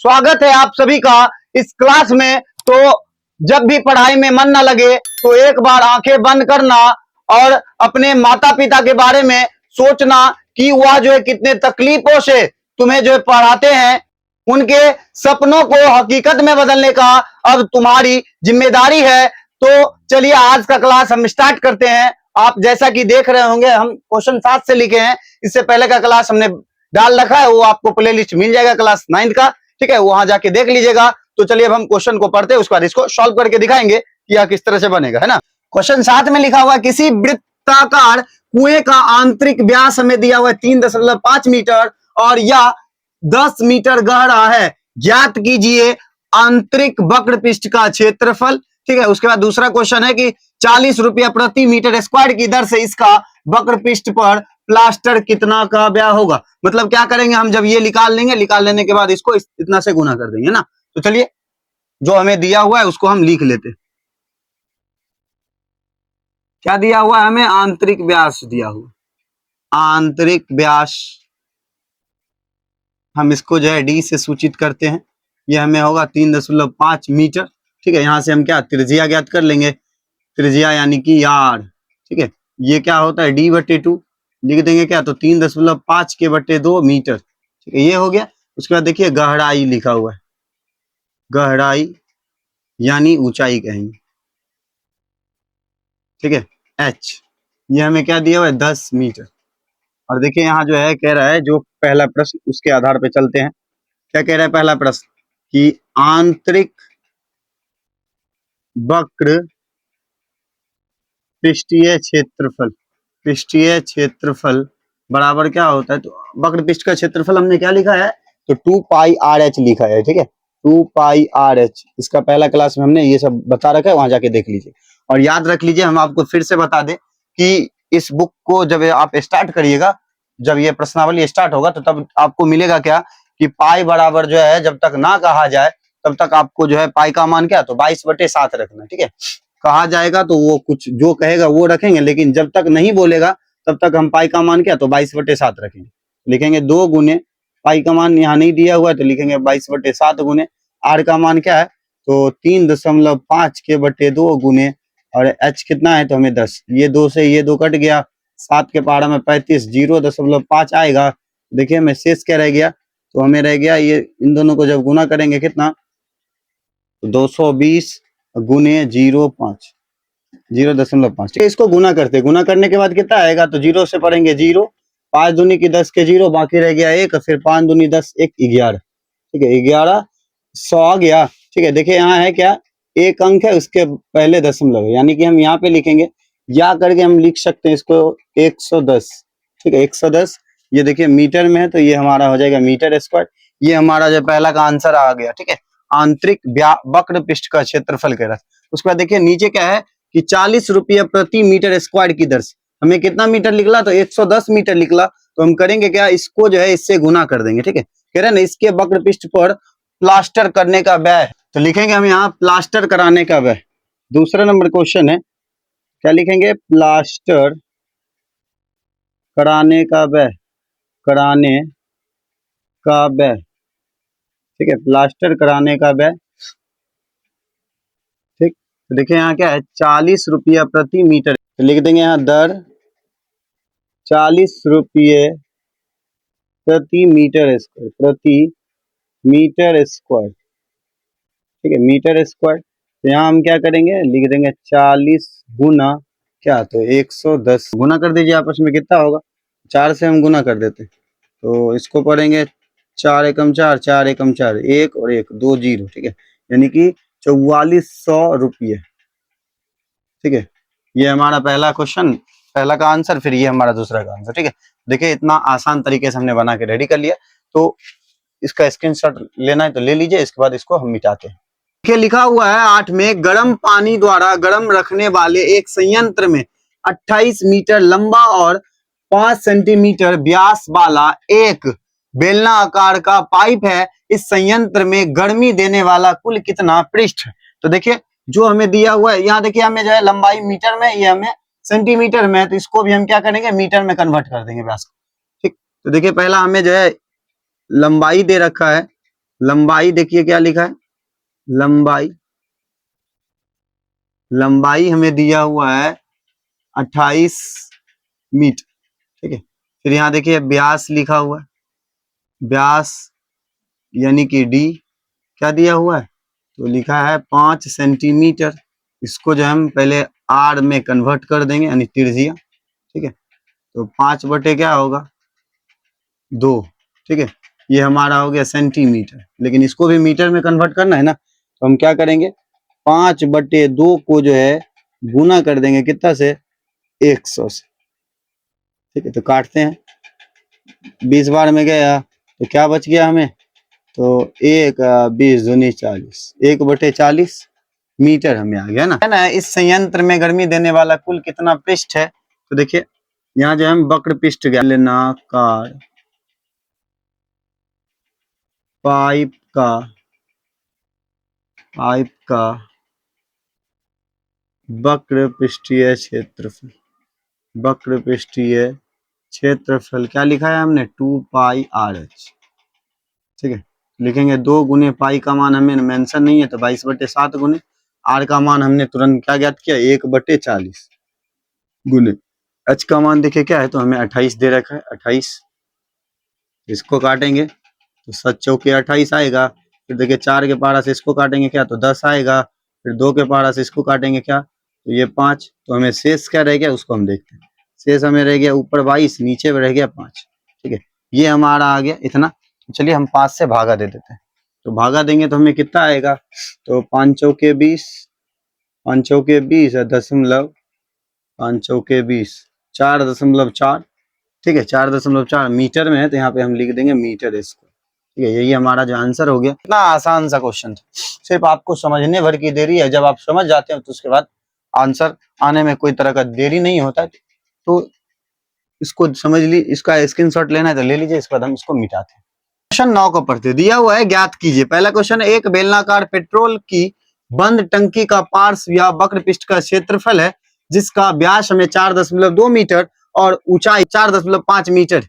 स्वागत है आप सभी का इस क्लास में। तो जब भी पढ़ाई में मन न लगे तो एक बार आंखें बंद करना और अपने माता पिता के बारे में सोचना कि वह जो है कितने तकलीफों से तुम्हें जो है पढ़ाते हैं। उनके सपनों को हकीकत में बदलने का अब तुम्हारी जिम्मेदारी है। तो चलिए आज का क्लास हम स्टार्ट करते हैं। आप जैसा कि देख रहे होंगे हम क्वेश्चन 7 से लिखे हैं। इससे पहले का क्लास हमने डाल रखा है, वो आपको प्ले लिस्ट मिल जाएगा क्लास 9 का, ठीक है, वहां जाके देख लीजिएगा। तो चलिए अब हम क्वेश्चन को पढ़ते हैं, उसके बाद इसको सॉल्व करके दिखाएंगे कि यह किस तरह से बनेगा, है ना। क्वेश्चन 7 में लिखा हुआ है किसी वृत्ताकार कुएं का आंतरिक व्यास हमें दिया हुआ है 3.5 मीटर और यह 10 मीटर गहरा है। ज्ञात कीजिए आंतरिक वक्र पृष्ठ का क्षेत्रफल, ठीक है। उसके बाद दूसरा क्वेश्चन है कि 40 रुपया प्रति मीटर स्क्वायर की दर से इसका वक्र पृष्ठ पर प्लास्टर कितना का व्यय होगा। मतलब क्या करेंगे हम, जब ये निकाल लेंगे, निकाल लेने के बाद इसको इतना से गुना कर देंगे ना। तो चलिए जो हमें दिया हुआ है उसको हम लिख लेते। क्या दिया हुआ है हमें? आंतरिक व्यास दिया हुआ, आंतरिक व्यास हम इसको जो है डी से सूचित करते हैं। ये हमें होगा 3.5 मीटर, ठीक है। यहां से हम क्या त्रिज्या ज्ञात कर लेंगे, त्रिज्या यानी कि आर, ठीक है। ये क्या होता है d/2 लिख देंगे क्या, तो 3.5 के बटे 2 मीटर, ठीक है, ये हो गया। उसके बाद देखिए गहराई लिखा हुआ है, गहराई यानी ऊंचाई कहेंगे, ठीक है, h। ये हमें क्या दिया हुआ है 10 मीटर। और देखिए यहाँ जो है कह रहा है जो पहला प्रश्न, उसके आधार पे चलते हैं। क्या कह रहा है पहला प्रश्न कि आंतरिक वक्र पृष्ठीय क्षेत्रफल, पृष्ठीय क्षेत्रफल बराबर क्या होता है, तो वक्र पृष्ठ का क्षेत्रफल हमने क्या लिखा है, तो 2 पाई आर एच लिखा है, ठीक है, 2 पाई आर एच। इसका पहला क्लास में हमने ये सब बता रखा है, वहां जाके देख लीजिए। और याद रख लीजिए, हम आपको फिर से बता दें कि इस बुक को जब आप स्टार्ट करिएगा, जब ये प्रश्नावली स्टार्ट होगा तो तब आपको मिलेगा क्या कि पाई बराबर जो है जब तक ना कहा जाए तब तक आपको जो है पाई का मान क्या, तो 22/7 रखना, ठीक है। कहा जाएगा तो वो कुछ जो कहेगा वो रखेंगे, लेकिन जब तक नहीं बोलेगा तब तक हम पाई का मान क्या, तो 22/7 रखेंगे। लिखेंगे 2 गुने पाई का मान यहाँ नहीं दिया हुआ है तो लिखेंगे 22/7 गुने आर का मान क्या है, तो 3.5 के बटे 2 गुने और एच कितना है, तो हमें 10। ये 2 से ये 2 कट गया, 7 के पहाड़ा में 35, 0.5 आएगा। देखिए हमें शेष क्या रह गया, तो हमें रह गया ये, इन दोनों को जब गुना करेंगे कितना, तो 220 गुने 0.5, 0.5, ठीक है। इसको गुना करते, गुना करने के बाद कितना आएगा, तो 0 से पढ़ेंगे 0, 5 दूनी की 10 के 0, बाकी रह गया 1, फिर 5 दूनी 10, 1 11, ठीक है, 1100 आ गया, ठीक है। देखिए यहाँ है क्या, एक अंक है उसके पहले दशमलव है, यानी कि हम यहाँ पे लिखेंगे या करके हम लिख सकते हैं इसको 110, ठीक है, 110। ये देखिए मीटर में है तो ये हमारा हो जाएगा मीटर स्क्वायर। ये हमारा जो पहला का आंसर आ गया, ठीक है, आंतरिक वक्र पृष्ठ का क्षेत्रफल कह रहा है। उसके बाद देखिए नीचे क्या है कि 40 रुपया प्रति मीटर स्क्वायर की दर से हमें कितना मीटर निकला, तो 110 मीटर निकला। तो हम करेंगे क्या, इसको जो है इससे गुना कर देंगे, ठीक है। कह रहे हैं ना इसके वक्र पृष्ठ पर प्लास्टर करने का व्यय, तो लिखेंगे हम यहाँ प्लास्टर कराने का व्यय। दूसरा नंबर क्वेश्चन है, क्या लिखेंगे, प्लास्टर कराने का व्यय, कराने का व्यय, ठीक है, प्लास्टर कराने का व्यय, ठीक। तो देखिए यहाँ क्या है 40 रुपया प्रति मीटर, तो लिख देंगे यहाँ दर 40 रुपये प्रति मीटर स्क्वायर, प्रति मीटर स्क्वायर, ठीक है, मीटर स्क्वायर। तो यहाँ हम क्या करेंगे, लिख देंगे 40 गुना क्या, तो 110 गुना कर दीजिए आपस में, कितना होगा, 4 से हम गुना कर देते, तो इसको पढ़ेंगे 4 एकम 4, 4 एकम 4, 1 और 1 2 0, ठीक है, यानी कि 4400 रुपये, ठीक है। ये हमारा पहला क्वेश्चन, पहला का आंसर, फिर ये हमारा दूसरा का आंसर, ठीक है। देखिए इतना आसान तरीके से हमने बना के रेडी कर लिया। तो इसका स्क्रीनशॉट लेना है तो ले लीजिए, इसके बाद इसको हम मिटाते हैं। देखिए लिखा हुआ है 8 में, गर्म पानी द्वारा गर्म रखने वाले एक संयंत्र में 28 मीटर लंबा और 5 सेंटीमीटर व्यास वाला एक बेलना आकार का पाइप है। इस संयंत्र में गर्मी देने वाला कुल कितना पृष्ठ। तो देखिए जो हमें दिया हुआ है, यहाँ देखिए हमें जो है लंबाई मीटर में, ये हमें सेंटीमीटर में, तो इसको भी हम क्या करेंगे, मीटर में कन्वर्ट कर देंगे व्यास को, ठीक। तो देखिए पहला हमें जो है लंबाई दे रखा है, लंबाई देखिए क्या लिखा है, लंबाई, लंबाई हमें दिया हुआ है 28 मीटर, ठीक है। फिर यहाँ देखिए व्यास लिखा हुआ है, व्यास यानी कि डी क्या दिया हुआ है, तो लिखा है 5 सेंटीमीटर। इसको जो हम पहले आर में कन्वर्ट कर देंगे यानी त्रिज्या, ठीक है। तो 5 बटे क्या होगा 2, ठीक है। ये हमारा हो गया सेंटीमीटर, लेकिन इसको भी मीटर में कन्वर्ट करना है ना, तो हम क्या करेंगे 5 बटे 2 को जो है गुना कर देंगे कितना से 100 से, ठीक है। तो काटते हैं, 20 बार में गया तो क्या बच गया हमें, तो 20 दूनी 40, 1/40 मीटर हमें आ गया ना, है ना। इस संयंत्र में गर्मी देने वाला कुल कितना पृष्ठ है, तो देखिए यहाँ जो हम वक्र पृष्ठ बेलनाकार पाइप का वक्र पृष्ठीय क्षेत्रफल, वक्र पृष्ठीय क्षेत्रफल क्या लिखा है हमने 2 पाई आर एच, ठीक है। लिखेंगे 2 गुने पाई का मान हमें मेंशन नहीं है तो 22/7 गुने आर का मान हमने तुरंत क्या ज्ञात किया 1/40 गुने एच का मान देखिए क्या है, तो हमें 28 दे रखा है 28, इसको काटेंगे तो 7 चौके 28 आएगा। फिर देखिए 4 के पारा से इसको काटेंगे क्या, तो 10 आएगा। फिर 2 के पारा से इसको काटेंगे क्या, तो ये 5। तो हमें शेष क्या रह गया उसको हम देखते हैं। शेष हमें रह गया ऊपर 22, नीचे रह गया 5, ठीक है। ये हमारा आ गया इतना। चलिए हम 5 से भागा दे देते हैं, तो भागा देंगे तो हमें कितना आएगा, तो 5 चौके 20, 5 चौके 20 दशमलव 5 चौके 20 4.4, ठीक है। 4.4 मीटर में है तो यहाँ पे हम लिख देंगे मीटर स्क्वायर, ठीक है। यही हमारा जो आंसर हो गया। इतना आसान सा क्वेश्चन था, सिर्फ आपको समझने भर की देरी है। जब आप समझ जाते हो तो उसके बाद आंसर आने में कोई तरह का देरी नहीं होता है। तो इसको समझ ली, इसका स्क्रीनशॉट लेना है तो ले लीजिए, इसके बाद हम इसको मिटाते हैं। क्वेश्चन 9 को पढ़ते दिया हुआ है, ज्ञात कीजिए। पहला क्वेश्चन है, एक बेलनाकार पेट्रोल की बंद टंकी का पार्श्व या वक्र पृष्ठ का क्षेत्रफल है जिसका व्यास हमें 4.2 मीटर और ऊंचाई 4.5 मीटर,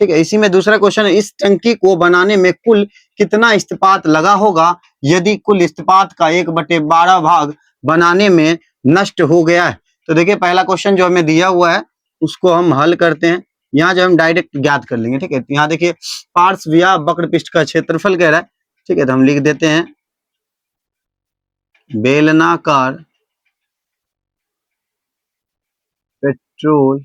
ठीक है। इसी में दूसरा क्वेश्चन है, इस टंकी को बनाने में कुल कितना इस्पात लगा होगा यदि कुल इस्पात का 1/12 भाग बनाने में नष्ट हो गया है। तो देखिए पहला क्वेश्चन जो हमें दिया हुआ है उसको हम हल करते हैं। यहाँ जो हम डायरेक्ट ज्ञात कर लेंगे, ठीक है। यहाँ देखिए पार्श्व या वक्र पृष्ठ का क्षेत्रफल कह रहा है, ठीक है। तो हम लिख देते हैं बेलनाकार पेट्रोल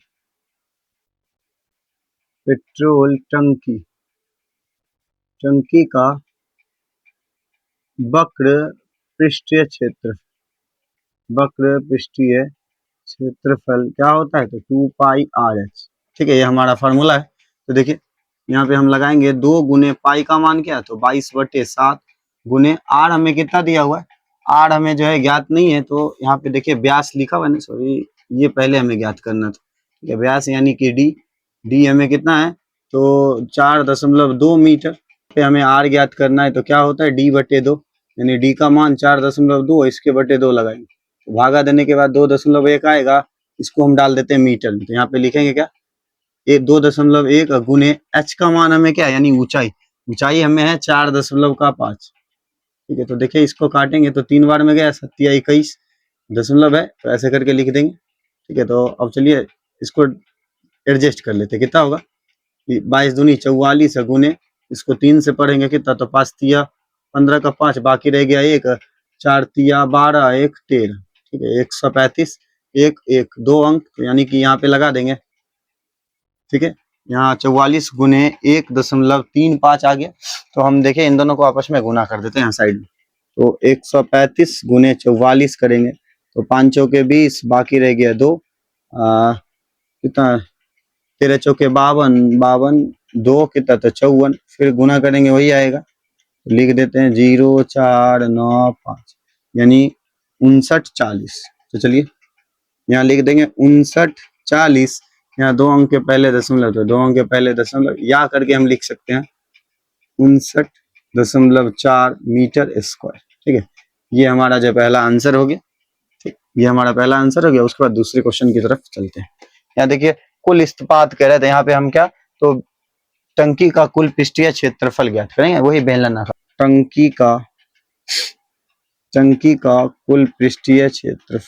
टंकी का वक्र पृष्ठीय क्षेत्रफल क्या होता है, तो 2 पाई आर एच, ठीक है। ये हमारा फॉर्मूला है। तो देखिए यहाँ पे हम लगाएंगे 2 गुने पाई का मान क्या है, तो 22/7 गुने आर हमें कितना दिया हुआ है, आर हमें जो है ज्ञात नहीं है। तो यहाँ पे देखिए व्यास लिखा हुआ है ना, सॉरी ये पहले हमें ज्ञात करना था, ठीक है। व्यास यानी कि डी हमें कितना है, तो 4.2 मीटर पे हमें आर ज्ञात करना है। तो क्या होता है d/2, यानी डी का मान 4.2, इसके बटे 2 लगाएंगे, तो भागा देने के बाद 2.1 आएगा, इसको हम डाल देते हैं मीटर में। तो यहाँ पे लिखेंगे क्या, 2.1 गुने एच का मान हमें क्या है, यानी ऊंचाई हमें है 4.5, ठीक है। तो देखिए इसको काटेंगे तो 3 बार में गया 7 या 21 दशमलव है, तो ऐसे करके लिख देंगे, ठीक है। तो अब चलिए इसको एडजस्ट कर लेते, कितना होगा 22 दूनी 44 गुने इसको 3 से पढ़ेंगे कितना, तो 5 तिया 15 का 5 बाकी रह गया 1, 4 तिया 12, 1 13, ठीक है। 135 1 2 अंक, तो यानी कि यहाँ पे लगा देंगे, ठीक है। यहाँ 44 गुने 1.35 आ गया। तो हम देखें इन दोनों को आपस में गुना कर देते हैं यहाँ साइड में, तो 135 गुने 44 करेंगे तो 5 चौके 20, बाकी रह गया 2, कितना 13 चौके 52 2 कितना, तो 54, फिर गुना करेंगे वही आएगा, तो लिख देते हैं 04995 यानी 5940। तो चलिए यहाँ लिख देंगे 5940, यहाँ 2 अंक के पहले दशमलव, तो 2 अंक के पहले दशमलव या करके हम लिख सकते हैं 59.4 मीटर स्क्वायर, ठीक है। ये हमारा जो पहला आंसर हो गया, ठीक, ये हमारा पहला आंसर हो गया। उसके बाद दूसरे क्वेश्चन की तरफ चलते हैं। यहाँ देखिए कुल इस्पात कह रहे थे, यहाँ पे हम क्या, तो टंकी का कुल पृष्ठीय क्षेत्रफल ज्ञात करेंगे, वही बेलनाकार। टंकी का कुल पृष्ठीय क्षेत्र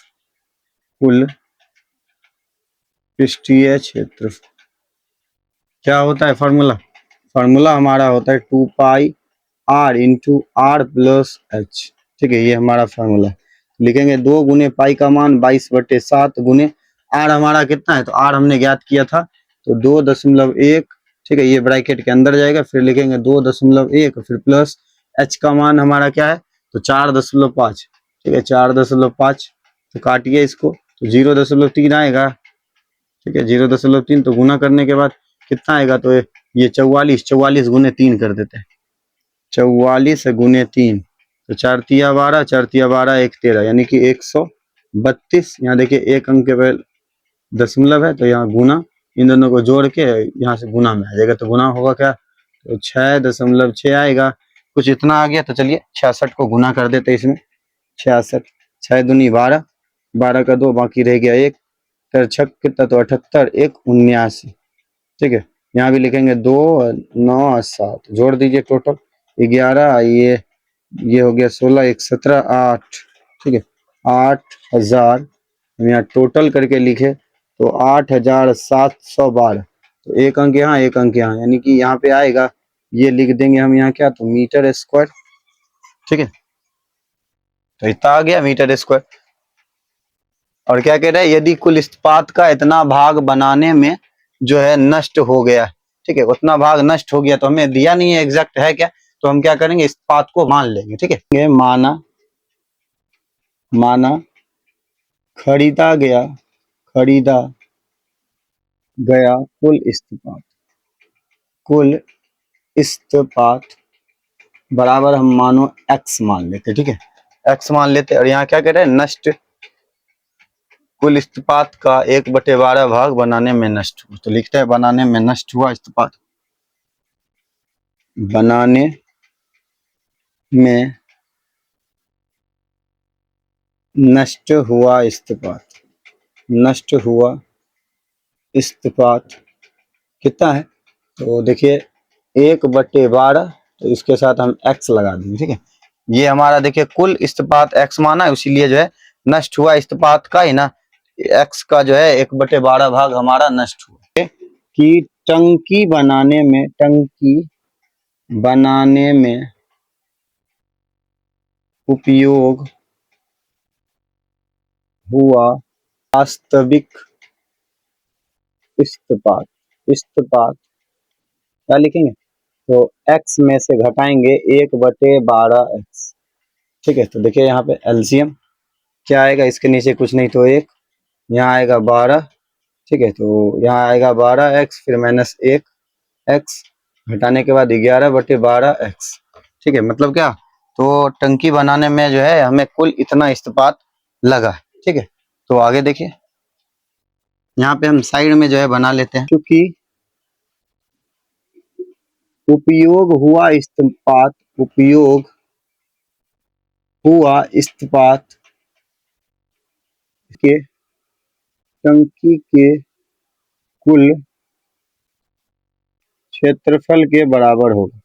क्या होता है? फार्मूला हमारा होता है 2πr into are plus H. ठीक है, ये हमारा फार्मूला। लिखेंगे 2 गुने पाई का मान 22/7 गुने आर हमारा कितना है, तो आर हमने ज्ञात किया था तो 2.1। ठीक है, ये ब्रैकेट के अंदर जाएगा, फिर लिखेंगे 2.1, फिर प्लस एच का मान हमारा क्या है, तो 4.5। ठीक है, 4.5 तो काटिए इसको, तो 0.3 आएगा। ठीक है, 0.3 तो गुना करने के बाद कितना आएगा, तो ये 44 गुने 3 कर देते हैं। 44 गुने 3 तो 4 तिया 12, 4 तिया 12, 1 13, यानी कि 132। यहाँ देखिए एक अंक के पहले दशमलव है, तो यहाँ गुना, इन दोनों को जोड़ के यहाँ से गुना में आ जाएगा, तो गुना होगा क्या, तो 6.6 आएगा। कुछ इतना आ गया, तो चलिए 66 को गुना कर देते इसमें। 66, 6 दूनी 12, 12 का 2, बाकी रह गया 1, 6 कितना, तो 78, 1 79। ठीक है, यहाँ भी लिखेंगे 2 9 7, जोड़ दीजिए टोटल 11, ये हो गया 16, 1 17, 8। ठीक है, 8000 यहाँ टोटल करके लिखे तो 8712। तो एक अंक यहाँ, एक अंक यहाँ, यानी कि यहाँ पे आएगा, ये लिख देंगे हम यहाँ क्या, तो मीटर स्क्वायर। ठीक है, तो इतना आ गया मीटर स्क्वायर। और क्या कह रहे हैं, यदि कुल इस्पात का इतना भाग बनाने में जो है नष्ट हो गया, ठीक है, उतना भाग नष्ट हो गया, तो हमें दिया नहीं है एग्जैक्ट है क्या, तो हम क्या करेंगे, इस्पात को मान लेंगे। ठीक है, माना खरीदा गया कुल इस्पात बराबर हम मानो x मान लेते। ठीक है, x मान लेते, और यहाँ क्या कह रहे हैं, नष्ट कुल इस्पात का 1/12 भाग बनाने में नष्ट हुआ, तो लिखते हैं बनाने में नष्ट हुआ इस्पात, बनाने में नष्ट हुआ इस्पात कितना है, तो देखिए 1/12, तो इसके साथ हम x लगा देंगे। ठीक है, ये हमारा देखिए कुल इस्पात x माना है, इसीलिए जो है नष्ट हुआ इस्पात का ही ना x का जो है 1/12 भाग हमारा नष्ट हुआ। कि टंकी बनाने में उपयोग हुआ वास्तविक इस्पात क्या लिखेंगे, तो x में से घटाएंगे 1/12x। ठीक है, तो देखिए यहाँ पे एलसीएम क्या आएगा, इसके नीचे कुछ नहीं तो 1, यहाँ आएगा 12। ठीक है, तो यहाँ आएगा 12x, फिर माइनस 1x, घटाने के बाद 11/12x। ठीक है, मतलब क्या, तो टंकी बनाने में जो है हमें कुल इतना इस्पात लगा। ठीक है, तो आगे देखिए, यहाँ पे हम साइड में जो है बना लेते हैं, क्योंकि उपयोग हुआ इस्पात के टंकी के कुल क्षेत्रफल के बराबर होगा।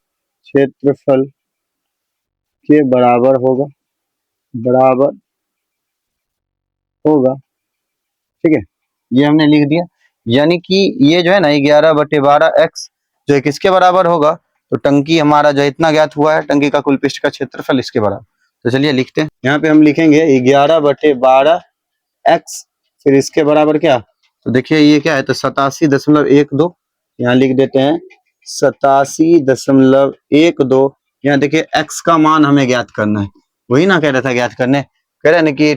ठीक है, ये हमने लिख दिया, यानी कि ये जो है ना 11/12x जो है किसके बराबर होगा, तो टंकी हमारा जो इतना ज्ञात हुआ है, टंकी का कुल पृष्ठ का क्षेत्रफल इसके बराबर। तो चलिए लिखते हैं, यहाँ पे हम लिखेंगे 11/12x, फिर इसके बराबर क्या, तो देखिए ये क्या है, तो 87.12, यहाँ लिख देते हैं 87.12। यहाँ देखिए x का मान हमें ज्ञात करना है, वही ना कह रहा था ज्ञात करने, कह रहे हैं ना कि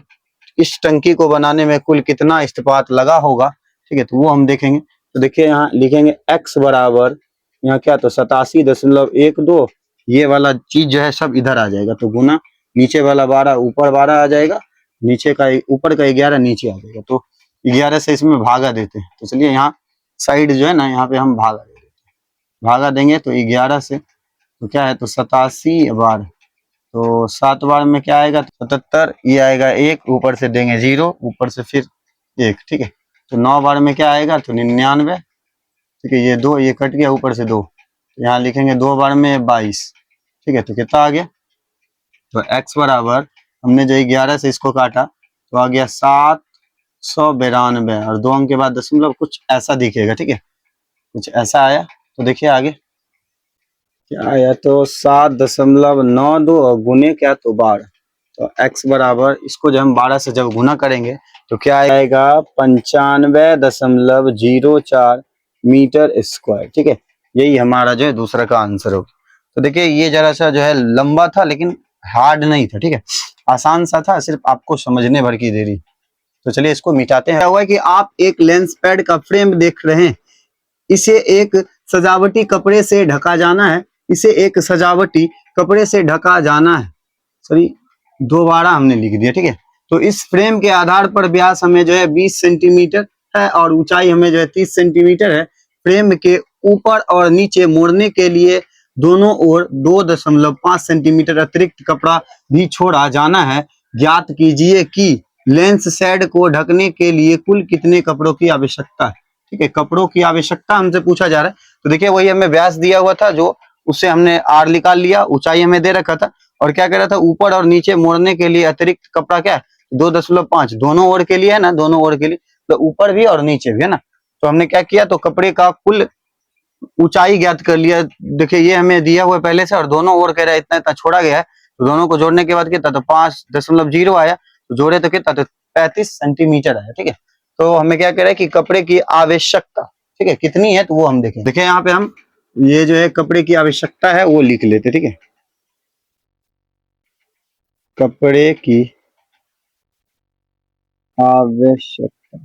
इस टंकी को बनाने में कुल कितना इस्पात लगा होगा। ठीक है, तो वो हम देखेंगे। तो देखिए यहाँ लिखेंगे x बराबर, यहाँ क्या, तो 87.12, ये वाला चीज जो है सब इधर आ जाएगा, तो गुना नीचे वाला 12 ऊपर 12 आ जाएगा, नीचे का ऊपर का 11 नीचे आ जाएगा, तो 11 से इसमें भागा देते हैं। तो चलिए यहाँ साइड जो है ना, यहाँ पे हम भागा देते हैं, भागा देंगे तो 11 से, तो क्या है, तो 87 बार, तो 7 बार में क्या आएगा, तो 77, ये आएगा 1, ऊपर से देंगे 0, ऊपर से फिर 1। ठीक है, तो 9 बार में क्या आएगा, तो 99। ठीक है, ये 2 ये कट गया, ऊपर से 2, तो यहाँ लिखेंगे 2 बार में 22। ठीक है, तो कितना आ गया, तो x बराबर, हमने जो 11 से इसको काटा तो आ गया 792, और 2 अंक के बाद दशमलव कुछ ऐसा दिखेगा, ठीक है, कुछ ऐसा आया। तो देखिए आगे क्या आया, तो 7.92 और गुने क्या, तो 12। तो x बराबर, इसको जब हम 12 से जब गुना करेंगे तो क्या आएगा, 95.04 मीटर स्क्वायर, ठीक है। यही हमारा जो है दूसरा का आंसर होगा। तो देखिए ये जरा सा जो है लंबा था, लेकिन हार्ड नहीं था, ठीक है, आसान सा था, सिर्फ आपको समझने भर की देरी। तो चलिए इसको मिटाते हैं। क्या हुआ है कि आप एक लेंस पैड का फ्रेम देख रहे हैं, इसे एक सजावटी कपड़े से ढका जाना है, इसे एक सजावटी कपड़े से ढका जाना है, सॉरी दोबारा हमने लिख दिया, ठीक है। तो इस फ्रेम के आधार पर व्यास हमें जो है 20 सेंटीमीटर है और ऊंचाई हमें जो है 30 सेंटीमीटर है। फ्रेम के ऊपर और नीचे मोड़ने के लिए दोनों ओर 2.5 सेंटीमीटर अतिरिक्त कपड़ा भी छोड़ा जाना है। ज्ञात कीजिए कि लेंस शेड को ढकने के लिए कुल कितने कपड़ों की आवश्यकता है, ठीक है, कपड़ों की आवश्यकता हमसे पूछा जा रहा है। तो देखिए वही हमें व्यास दिया हुआ था, जो उससे हमने आर निकाल लिया, ऊंचाई हमें दे रखा था, और क्या कह रहा था, ऊपर और नीचे मोड़ने के लिए अतिरिक्त कपड़ा क्या है, 2.5, दोनों ओर के लिए है ना, दोनों ओर के लिए, तो ऊपर भी और नीचे भी है ना। तो हमने क्या किया, तो कपड़े का कुल ऊंचाई ज्ञात कर लिया। देखिए ये हमें दिया हुआ पहले से, और दोनों ओर कह रहा है इतना इतना छोड़ा गया है, तो दोनों को जोड़ने के बाद कितना, तो 5.0 आया, तो जोड़े तो कितना, तो 35 सेंटीमीटर आया, ठीक है। तो हमें क्या कह रहा है कि कपड़े की आवश्यकता, ठीक है, कितनी है, तो वो हम देखें। देखिए यहाँ पे हम ये जो है कपड़े की आवश्यकता है वो लिख लेते, ठीक है, कपड़े की आवश्यकता,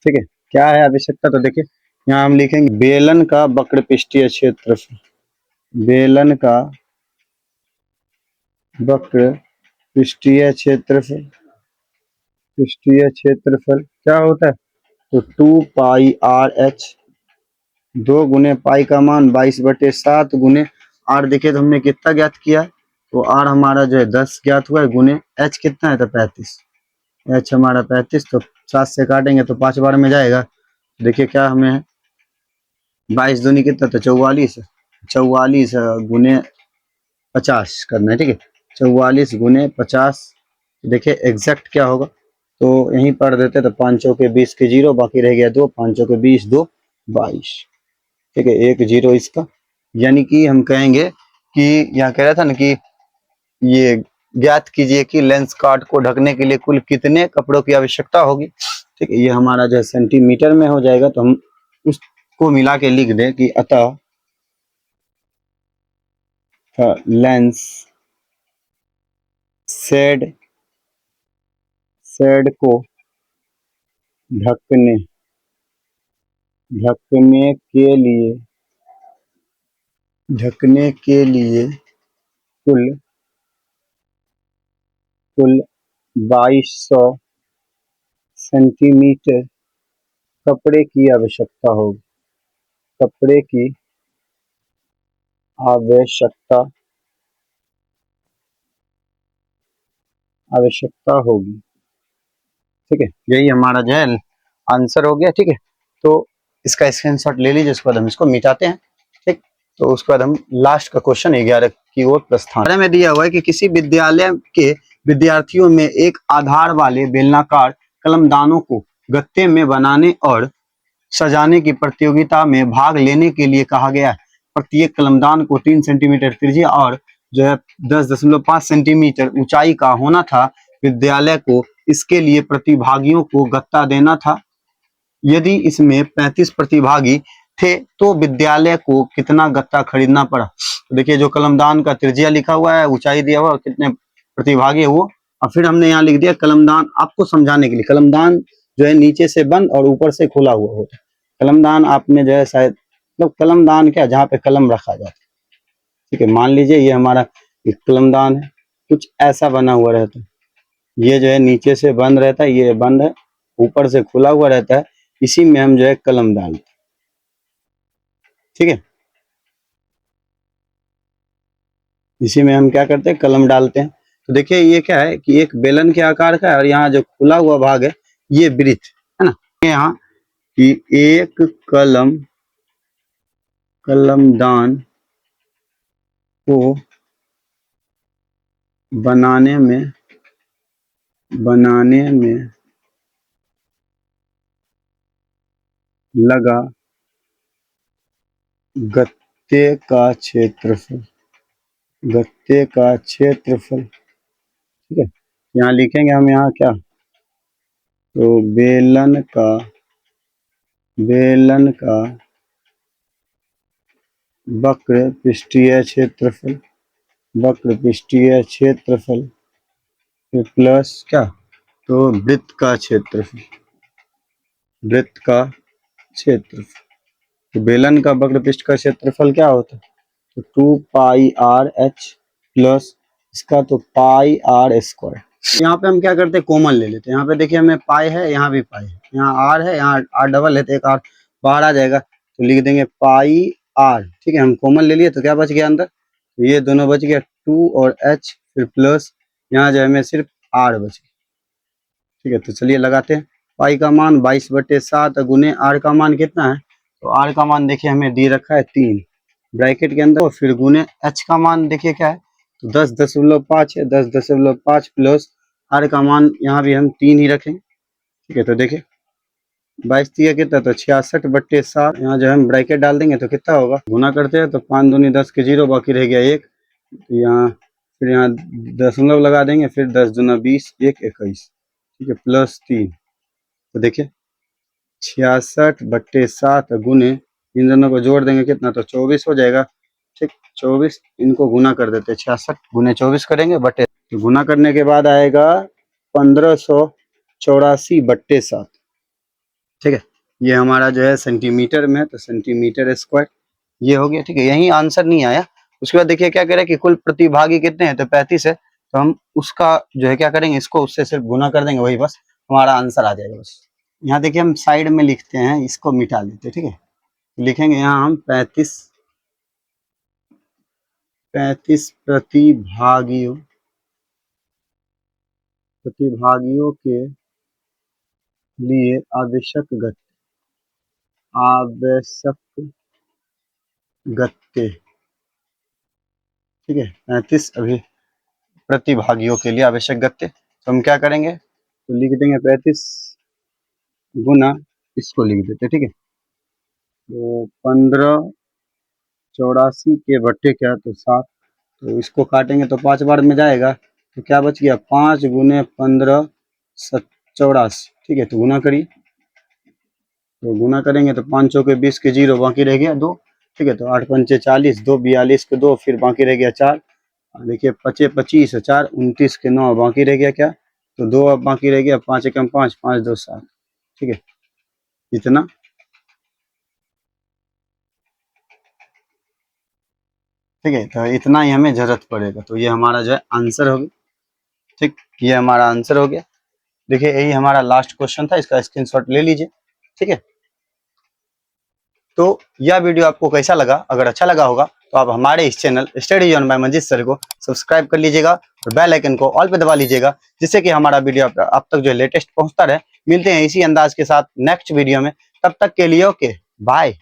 ठीक है, क्या है आवश्यकता, तो देखिए यहाँ हम लिखेंगे बेलन का वक्र पृष्ठीय क्षेत्रफल, बेलन का वक्र पृष्ठीय क्षेत्रफल, पृष्ठीय क्षेत्रफल क्या होता है, तो 2πr/h, 2 गुने पाई का मान 22/7 गुने आर। देखिए तो हमने कितना ज्ञात किया, तो आर हमारा जो है 10 ज्ञात हुआ है, गुने एच कितना है, तो 35, एच हमारा 35, तो 7 से काटेंगे तो 5 बार में जाएगा। देखिए क्या हमें है, 22 दूनी कितना, तो 44, 44 गुने 50 करना है, ठीक है, 44 गुने 50। देखिए एग्जैक्ट क्या होगा, तो यहीं पढ़ देते, तो 5 चौके 20 के 0, बाकी रह गया 2, 5 चौके 20, 2 22, ठीक है, 1 0 इसका। यानी कि हम कहेंगे कि यहाँ कह रहा था ना कि ये ज्ञात कीजिए कि लेंस कार्ड को ढकने के लिए कुल कितने कपड़ों की आवश्यकता होगी, ठीक है, ये हमारा जो है सेंटीमीटर में हो जाएगा, तो हम उसको मिला के लिख दें कि अतः लेंस शेड को ढकने ढकने के लिए ढकने के लिए कुल 2200 सेंटीमीटर कपड़े की आवश्यकता होगी, कपड़े की आवश्यकता होगी, ठीक है, यही हमारा जो है आंसर हो गया, ठीक है। तो इसका स्क्रीनशॉट ले लीजिए, उसके बाद हम इसको मिटाते हैं, ठीक। तो उसके बाद हम लास्ट का क्वेश्चन 11 की ओर प्रस्थान में दिया हुआ है कि किसी विद्यालय के विद्यार्थियों में एक आधार वाले बेलनाकार कलमदानों को गत्ते में बनाने और सजाने की प्रतियोगिता में भाग लेने के लिए कहा गया है। प्रत्येक कलमदान को 3 सेंटीमीटर त्रिज्या और जो है 10.5 सेंटीमीटर ऊंचाई का होना था। विद्यालय को इसके लिए प्रतिभागियों को गत्ता देना था। यदि इसमें 35 प्रतिभागी थे तो विद्यालय को कितना गत्ता खरीदना पड़ा। तो देखिए जो कलमदान का त्रिज्या लिखा हुआ है, ऊंचाई दिया हुआ है और कितने प्रतिभागी है वो, और फिर हमने यहाँ लिख दिया कलमदान। आपको समझाने के लिए, कलमदान जो है नीचे से बंद और ऊपर से खुला हुआ होता है। कलमदान आपने जो है शायद, मतलब कलमदान क्या, जहाँ पे कलम रखा जाता है, ठीक है। मान लीजिए ये हमारा एक कलमदान है, कुछ ऐसा बना हुआ रहता है, ये जो है नीचे से बंद रहता है, ये बंद है, ऊपर से खुला हुआ रहता है, इसी में हम जो है कलम डालते हैं, ठीक है, इसी में हम क्या करते हैं, कलम डालते हैं। तो देखिए ये क्या है कि एक बेलन के आकार का है, और यहाँ जो खुला हुआ भाग है ये वृत्त है ना। यहाँ कि एक कलमदान को बनाने में लगा गत्ते का क्षेत्रफल, गत्ते का क्षेत्रफल। ठीक है, यहाँ लिखेंगे हम यहाँ क्या, तो बेलन का वक्र पृष्ठीय क्षेत्रफल, वक्र पृष्ठीय क्षेत्रफल प्लस क्या, तो वृत्त का क्षेत्रफल, वृत्त का क्षेत्रफल। तो बेलन का वक्र पृष्ठ का क्षेत्रफल क्या होता है, तो 2 पाई आर एच प्लस इसका तो पाई आर स्क्वायर। यहाँ पे हम क्या करते हैं, कॉमन ले लेते हैं। यहाँ पे देखिए हमें पाई है, यहाँ भी पाई है, यहाँ आर है, यहाँ आर डबल है, तो एक आर बाहर आ जाएगा, तो लिख देंगे पाई आर। ठीक है, हम कॉमन ले लिए तो क्या बच गया अंदर, तो ये दोनों बच गया 2 और एच, फिर प्लस यहाँ जो है हमें सिर्फ आर बच गया। ठीक है, तो चलिए लगाते हैं। पाई का मान 22/7 गुने आर का मान कितना है, तो आर का मान देखिए हमें दे रखा है 3 ब्रैकेट के अंदर, और फिर गुने एच का मान देखिए क्या है, तो 10.5 है, 10.5 प्लस आर का मान यहाँ भी हम 3 ही रखेंगे। ठीक है, तो देखिए 22 दिया कितना, तो 66/7, यहाँ जो हम ब्रैकेट डाल देंगे तो कितना होगा, गुना करते हैं तो 5 दूनी 10 के 0, बाकी रह गया 1, तो यहाँ फिर यहाँ दशमलव लगा देंगे, फिर 10 दूना 20, 1 21। ठीक है, प्लस 3, तो देखिए 66/7 गुने इन दोनों को जोड़ देंगे कितना, तो 24 हो जाएगा। ठीक, 24, इनको गुना कर देते हैं, 66 गुने 24 करेंगे बटे, तो गुना करने के बाद आएगा 1584/7। ठीक है, ये हमारा जो है सेंटीमीटर में, तो सेंटीमीटर स्क्वायर ये हो गया। ठीक है, यही आंसर नहीं आया। उसके बाद देखिए क्या कह रहा है कि कुल प्रतिभागी कितने हैं, तो 35 है, तो हम उसका जो है क्या करेंगे, इसको उससे सिर्फ गुना कर देंगे, वही बस हमारा आंसर आ जाएगा बस। यहाँ देखिए हम साइड में लिखते हैं, इसको मिटा देते हैं। ठीक है, लिखेंगे यहाँ हम 35 प्रतिभागियों के लिए आवश्यक गत्ते। ठीक है, 35 अभी प्रतिभागियों के लिए आवश्यक गत्ते, तो हम क्या करेंगे, तो लिख देंगे 35 गुना, इसको लिख देते। ठीक है, तो 1584 के बट्टे क्या, तो 7, तो इसको काटेंगे तो 5 बार में जाएगा, तो क्या बच गया, 5 गुने 1584। ठीक है, तो गुना करिए, तो गुना करेंगे तो 5 चौके 20 के 0, बाकी रह गया 2। ठीक है, तो 8 पंचे 40, 2 42 के 2, फिर बाकी रह गया 4, देखिए 5 25, 4 29 के 9, बाकी रह गया क्या, तो 2 अब बाकी रह गया, 5 एकम 5, 5 2 7। ठीक है, इतना। ठीक है, तो इतना ही हमें जरूरत पड़ेगा, तो ये हमारा जो है आंसर हो गया। ठीक, ये हमारा आंसर हो गया। देखिए यही हमारा लास्ट क्वेश्चन था, इसका स्क्रीनशॉट ले लीजिए। ठीक है, तो यह वीडियो आपको कैसा लगा, अगर अच्छा लगा होगा तो आप हमारे इस channel study zone by Manjeet sir को सब्सक्राइब कर लीजिएगा और बेल आइकन को ऑल पे दबा लीजिएगा, जिससे कि हमारा वीडियो आप तक जो लेटेस्ट पहुंचता रहे। मिलते हैं इसी अंदाज के साथ नेक्स्ट वीडियो में, तब तक के लिए ओके बाय।